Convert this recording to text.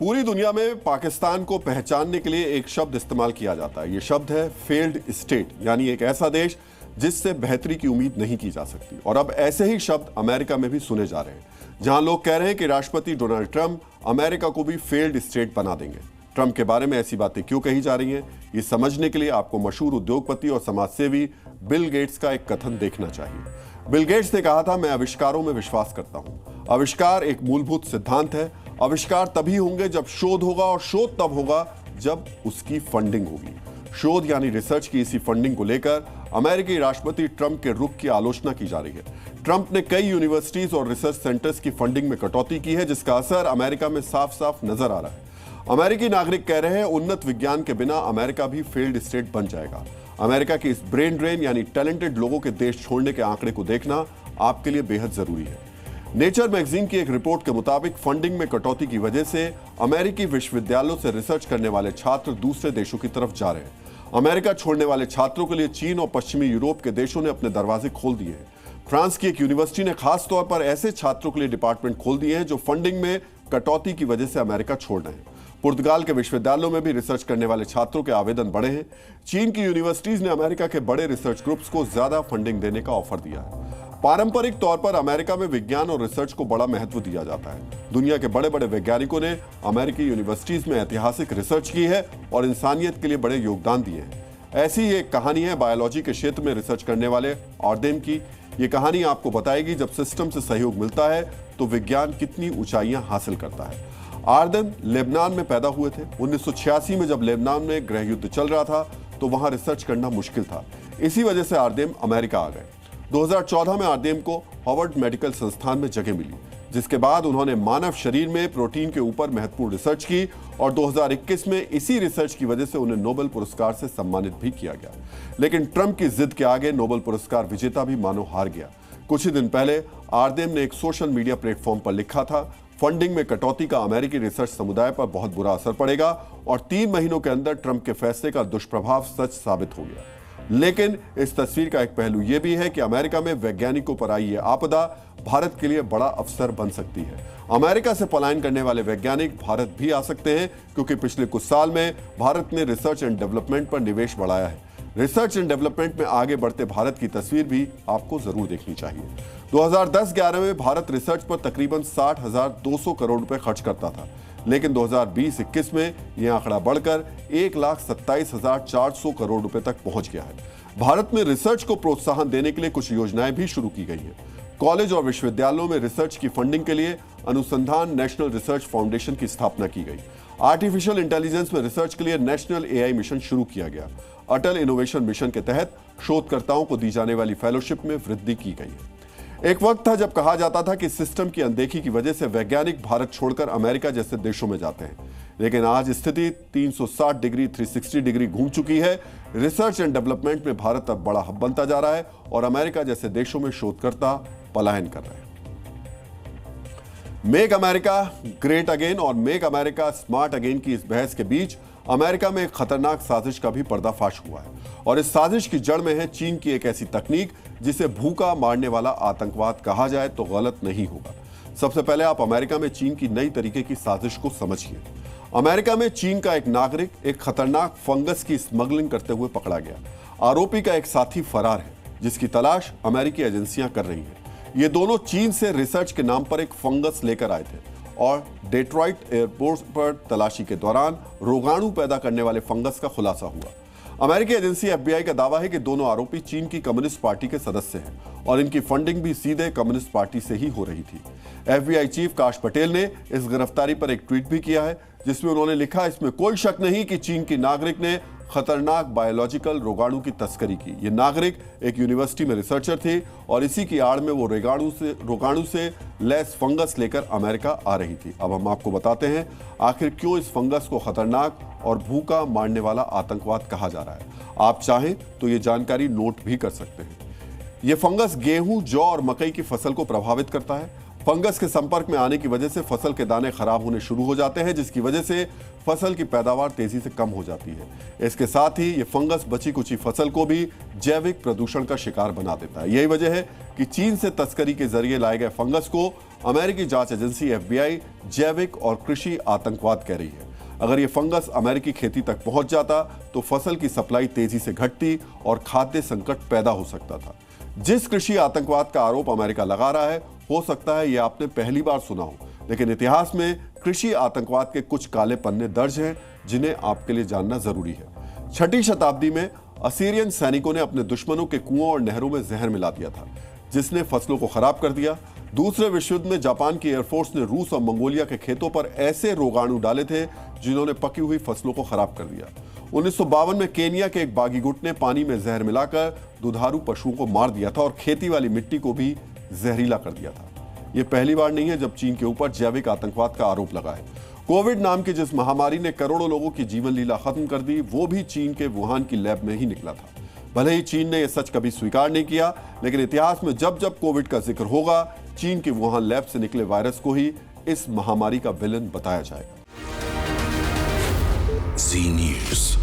पूरी दुनिया में पाकिस्तान को पहचानने के लिए एक शब्द इस्तेमाल किया जाता है। यह शब्द है फेल्ड स्टेट, यानी एक ऐसा देश जिससे बेहतरी की उम्मीद नहीं की जा सकती। और अब ऐसे ही शब्द अमेरिका में भी सुने जा रहे हैं, जहां लोग कह रहे हैं कि राष्ट्रपति डोनाल्ड ट्रंप अमेरिका को भी फेल्ड स्टेट बना देंगे। ट्रंप के बारे में ऐसी बातें क्यों कही जा रही हैं, ये समझने के लिए आपको मशहूर उद्योगपति और समाजसेवी बिल गेट्स का एक कथन देखना चाहिए। बिल गेट्स ने कहा था, मैं आविष्कारों में विश्वास करता हूं। आविष्कार एक मूलभूत सिद्धांत है। आविष्कार तभी होंगे जब शोध होगा, और शोध तब होगा जब उसकी फंडिंग होगी। शोध यानी रिसर्च की इसी फंडिंग को लेकर अमेरिकी राष्ट्रपति ट्रंप के रुख की आलोचना की जा रही है। ट्रंप ने कई यूनिवर्सिटीज और रिसर्च सेंटर्स की फंडिंग में कटौती की है, जिसका असर अमेरिका में साफ साफ नजर आ रहा है। अमेरिकी नागरिक कह रहे हैं, उन्नत विज्ञान के बिना अमेरिका भी फेल्ड स्टेट बन जाएगा। अमेरिका की इस ब्रेन ड्रेन यानी टैलेंटेड लोगों के देश छोड़ने के आंकड़े को देखना आपके लिए बेहद जरूरी है। नेचर मैगजीन की एक रिपोर्ट के मुताबिक फंडिंग में कटौती की वजह से अमेरिकी विश्वविद्यालयों से रिसर्च करने वाले छात्र दूसरे देशों की तरफ जा रहे हैं। अमेरिका छोड़ने वाले छात्रों के लिए चीन और पश्चिमी यूरोप के देशों ने अपने दरवाजे खोल दिए हैं। फ्रांस की एक यूनिवर्सिटी ने खास तौर पर ऐसे छात्रों के लिए डिपार्टमेंट खोल दिए हैं जो फंडिंग में कटौती की वजह से अमेरिका छोड़ रहे हैं। पुर्तगाल के विश्वविद्यालयों में भी रिसर्च करने वाले छात्रों के आवेदन बढ़े हैं। चीन की यूनिवर्सिटीज ने अमेरिका के बड़े रिसर्च ग्रुप्स को ज्यादा फंडिंग देने का ऑफर दिया है। पारंपरिक तौर पर अमेरिका में विज्ञान और रिसर्च को बड़ा महत्व दिया जाता है। दुनिया के बड़े बड़े वैज्ञानिकों ने अमेरिकी यूनिवर्सिटीज में ऐतिहासिक रिसर्च की है और इंसानियत के लिए बड़े योगदान दिए हैं। ऐसी एक कहानी है बायोलॉजी के क्षेत्र में रिसर्च करने वाले आर्देम की। ये कहानी आपको बताएगी जब सिस्टम से सहयोग मिलता है तो विज्ञान कितनी ऊंचाइयां हासिल करता है। आर्देम लेबनान में पैदा हुए थे। 1986 में जब लेबनान में गृह युद्ध चल रहा था तो वहां रिसर्च करना मुश्किल था। इसी वजह से आर्देम अमेरिका आ गए। 2014 में आर्देम को हार्वर्ड मेडिकल संस्थान में जगह मिली, जिसके बाद उन्होंने मानव शरीर में प्रोटीन के ऊपर महत्वपूर्ण रिसर्च की और 2021 में इसी रिसर्च की वजह से उन्हें नोबेल पुरस्कार से सम्मानित भी किया गया। लेकिन ट्रंप की जिद के आगे नोबेल पुरस्कार विजेता भी मानो हार गया। कुछ ही दिन पहले आर्देम ने एक सोशल मीडिया प्लेटफॉर्म पर लिखा था, फंडिंग में कटौती का अमेरिकी रिसर्च समुदाय पर बहुत बुरा असर पड़ेगा, और 3 महीनों के अंदर ट्रंप के फैसले का दुष्प्रभाव सच साबित हो गया। लेकिन इस तस्वीर का एक पहलू यह भी है कि अमेरिका में वैज्ञानिकों पर आई यह आपदा भारत के लिए बड़ा अवसर बन सकती है। अमेरिका से पलायन करने वाले वैज्ञानिक भारत भी आ सकते हैं, क्योंकि पिछले कुछ साल में भारत ने रिसर्च एंड डेवलपमेंट पर निवेश बढ़ाया है। रिसर्च एंड डेवलपमेंट में आगे बढ़ते भारत की तस्वीर भी आपको जरूर देखनी चाहिए। 2010-11 में भारत रिसर्च पर तकरीबन 60,200 करोड़ रुपए खर्च करता था, लेकिन 2020-21 में यह आंकड़ा बढ़कर 1,27,400 करोड़ रुपए तक पहुंच गया है। भारत में रिसर्च को प्रोत्साहन देने के लिए कुछ योजनाएं भी शुरू की गई हैं। कॉलेज और विश्वविद्यालयों में रिसर्च की फंडिंग के लिए अनुसंधान नेशनल रिसर्च फाउंडेशन की स्थापना की गई। आर्टिफिशियल इंटेलिजेंस में रिसर्च के लिए नेशनल एआई मिशन शुरू किया गया। अटल इनोवेशन मिशन के तहत शोधकर्ताओं को दी जाने वाली फेलोशिप में वृद्धि की गई है। एक वक्त था जब कहा जाता था कि सिस्टम की अनदेखी की वजह से वैज्ञानिक भारत छोड़कर अमेरिका जैसे देशों में जाते हैं, लेकिन आज स्थिति 360 डिग्री 360 डिग्री घूम चुकी है। रिसर्च एंड डेवलपमेंट में भारत अब बड़ा हब बनता जा रहा है और अमेरिका जैसे देशों में शोधकर्ता पलायन कर रहे हैं। मेक अमेरिका ग्रेट अगेन और मेक अमेरिका स्मार्ट अगेन की इस बहस के बीच अमेरिका में एक खतरनाक साजिश का भी पर्दाफाश हुआ है, और इस साजिश की जड़ में है चीन की एक ऐसी तकनीक जिसे भूखा मारने वाला आतंकवाद कहा जाए तो गलत नहीं होगा। सबसे पहले आप अमेरिका में चीन की नई तरीके की साजिश को समझिए। अमेरिका में चीन का एक नागरिक एक खतरनाक फंगस की स्मगलिंग करते हुए पकड़ा गया। आरोपी का एक साथी फरार है, जिसकी तलाश अमेरिकी एजेंसियां कर रही हैं। ये दोनों चीन से रिसर्च के नाम पर एक फंगस लेकर आए थे और डेट्रॉइट एयरपोर्ट पर तलाशी के दौरान रोगाणु पैदा करने वाले फंगस का खुलासा हुआ। अमेरिकी एजेंसी एफबीआई का दावा है कि दोनों आरोपी चीन की कम्युनिस्ट पार्टी के सदस्य हैं और इनकी फंडिंग भी सीधे कम्युनिस्ट पार्टी से ही हो रही थी। एफबीआई चीफ काश पटेल ने इस गिरफ्तारी पर एक ट्वीट भी किया है, जिसमें उन्होंने लिखा, इसमें कोई शक नहीं कि चीन की नागरिक ने खतरनाक बायोलॉजिकल रोगाणु की तस्करी की। ये नागरिक एक यूनिवर्सिटी में रिसर्चर थे और इसी की आड़ में वो रोगाणु से लैस फंगस लेकर अमेरिका आ रही थी। अब हम आपको बताते हैं आखिर क्यों इस फंगस को खतरनाक और भूखा मारने वाला आतंकवाद कहा जा रहा है। आप चाहें तो ये जानकारी नोट भी कर सकते हैं। ये फंगस गेहूं, जौ और मकई की फसल को प्रभावित करता है। फंगस के संपर्क में आने की वजह से फसल के दाने खराब होने शुरू हो जाते हैं, जिसकी वजह से फसल की पैदावार तेजी से कम हो जाती है। इसके साथ ही ये फंगस बची कुची फसल को भी जैविक प्रदूषण का शिकार बना देता है। यही वजह है कि चीन से तस्करी के जरिए लाए गए फंगस को अमेरिकी जांच एजेंसी FBI जैविक और कृषि आतंकवाद कह रही है। अगर ये फंगस अमेरिकी खेती तक पहुंच जाता तो फसल की सप्लाई तेजी से घटती और खाद्य संकट पैदा हो सकता था। जिस कृषि आतंकवाद का आरोप अमेरिका लगा रहा है, हो सकता है ये आपने पहली बार सुना हो, लेकिन इतिहास में कृषि आतंकवाद के कुछ काले पन्ने दर्ज हैं जिन्हें आपके लिए जानना जरूरी है। 6वीं शताब्दी में असीरियन सैनिकों ने अपने दुश्मनों के कुओं और नहरों में जहर मिला दिया था, जिसने फसलों को खराब कर दिया। दूसरे विश्व युद्ध में जापान की एयरफोर्स ने रूस और मंगोलिया के खेतों पर ऐसे रोगाणु डाले थे जिन्होंने पकी हुई फसलों को खराब कर दिया। 1952 में केनिया के एक बागी गुट ने पानी में जहर मिलाकर दुधारू पशुओं को मार दिया था और खेती वाली मिट्टी को भी जहरीला कर दिया था। यह पहली बार नहीं है जब चीन के ऊपर जैविक आतंकवाद का आरोप लगा है। कोविड नाम की जिस महामारी ने करोड़ों लोगों की जीवन लीला खत्म कर दी, वो भी चीन के वुहान की लैब में ही निकला था। भले ही चीन ने यह सच कभी स्वीकार नहीं किया, लेकिन इतिहास में जब जब कोविड का जिक्र होगा, चीन के वुहान लैब से निकले वायरस को ही इस महामारी का विलन बताया जाएगा। जी न्यूज़।